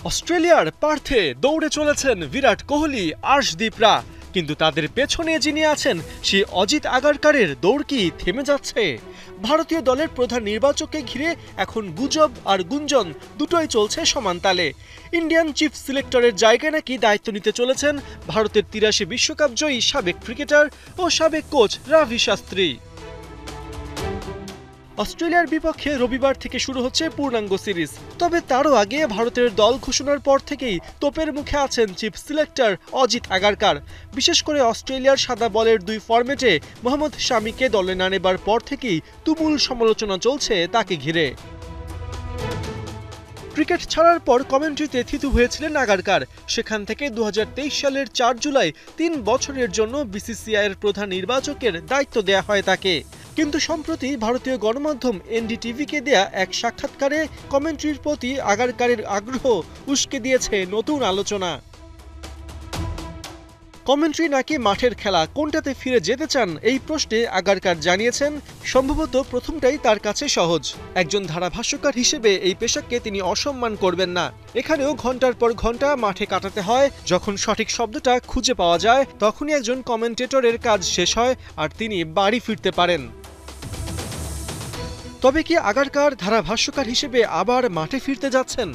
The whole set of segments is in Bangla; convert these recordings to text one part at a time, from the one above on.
অস্ট্রেলিয়ার পার্থে দৌড়ে চলেছেন বিরাট কোহলি, আর্শদীপরা, কিন্তু তাদের পেছনে যিনি আছেন সে অজিত আগারকারের দৌড় কি থেমে যাচ্ছে? ভারতীয় দলের প্রধান নির্বাচককে ঘিরে এখন গুজব আর গুঞ্জন দুটোই চলছে সমান তালে। ইন্ডিয়ান চিফ সিলেক্টরের জায়গায় নাকি দায়িত্ব নিতে চলেছেন ভারতের ৮৩ বিশ্বকাপ জয়ী সাবেক ক্রিকেটার ও সাবেক কোচ রাভি শাস্ত্রী। অস্ট্রেলিয়ার বিপক্ষে রবিবার থেকে শুরু হচ্ছে পূর্ণাঙ্গ সিরিজ। তবে তারও আগে ভারতের দল ঘোষণার পর থেকেই তোপের মুখে আছেন চিফ সিলেক্টর অজিত আগারকার। বিশেষ করে অস্ট্রেলিয়ার সাদা বলের দুই ফরম্যাটে মোহাম্মদ শামিকে দলে না নেবার পর থেকেই তুমুল সমালোচনা চলছে তাকে ঘিরে। ক্রিকেট ছাড়ার পর কমেন্ট্রিতে থিতু হয়েছিলেন আগারকার। সেখান থেকে ২০২৩ সালের ৪ জুলাই ৩ বছরের জন্য বিসিসিআইয়ের প্রধান নির্বাচকের দায়িত্ব দেয়া হয় তাকে। কিন্তু সম্প্রতি ভারতীয় গণমাধ্যম এনডিটিভিকে দেয়া এক সাক্ষাৎকারে কমেন্ট্রির প্রতি আগারকারের আগ্রহ উস্কে দিয়েছে নতুন আলোচনা। কমেন্ট্রি নাকি মাঠের খেলা, কোনটাতে ফিরে যেতে চান এই প্রশ্নে আগারকার জানিয়েছেন, সম্ভবত প্রথমটাই তার কাছে সহজ। একজন ধারাভাষ্যকার হিসেবে এই পেশাকে তিনি অসম্মান করবেন না। এখানেও ঘন্টার পর ঘন্টা মাঠে কাটাতে হয়। যখন সঠিক শব্দটা খুঁজে পাওয়া যায় তখনই একজন কমেন্টেটরের কাজ শেষ হয় আর তিনি বাড়ি ফিরতে পারেন। তবে কি আগারকার ধারাভাষ্যকার হিসেবে আবার মাঠে ফিরতে যাচ্ছেন?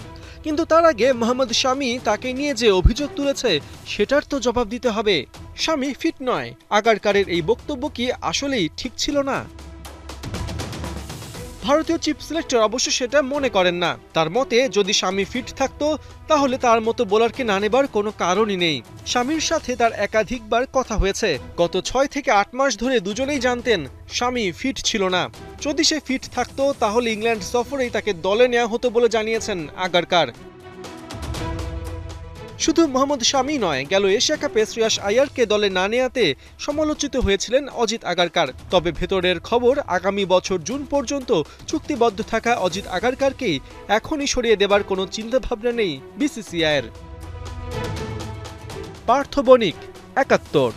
কিন্তু তার আগে মোহাম্মদ শামি তাকে নিয়ে যে অভিযোগ তুলেছে সেটার তো জবাব দিতে হবে। শামি ফিট নয়, আগারকারের এই বক্তব্য কি আসলেই ঠিক ছিল না? ভারতীয় চিফ সিলেক্টর অবশ্য সেটা মনে করেন না। তার মতে যদি শামি ফিট থাকতো তাহলে তার মতো বোলারকে না নেবার কোনো কারণই নেই। শামির সাথে তার একাধিকবার কথা হয়েছে। গত ৬ থেকে ৮ মাস ধরে দুজনেই জানতেন শামি ফিট ছিল না। যদি সে ফিট থাকতো তাহলে ইংল্যান্ড সফরেই তাকে দলে নেওয়া হতো বলে জানিয়েছেন আগারকার। শুধু মোহাম্মদ শামি নয়, গেল এশিয়া কাপে শ্রেয়াস আইয়ারকে দলে না নেয়াতে সমালোচিত হয়েছিলেন অজিত আগারকার। তবে ভেতরের খবর, আগামী বছর জুন পর্যন্ত চুক্তিবদ্ধ থাকা অজিত আগারকারকেই এখনই সরিয়ে দেবার কোনো চিন্তাভাবনা নেই বিসিসিআইয়ের। পার্থ বণিক, ৭১।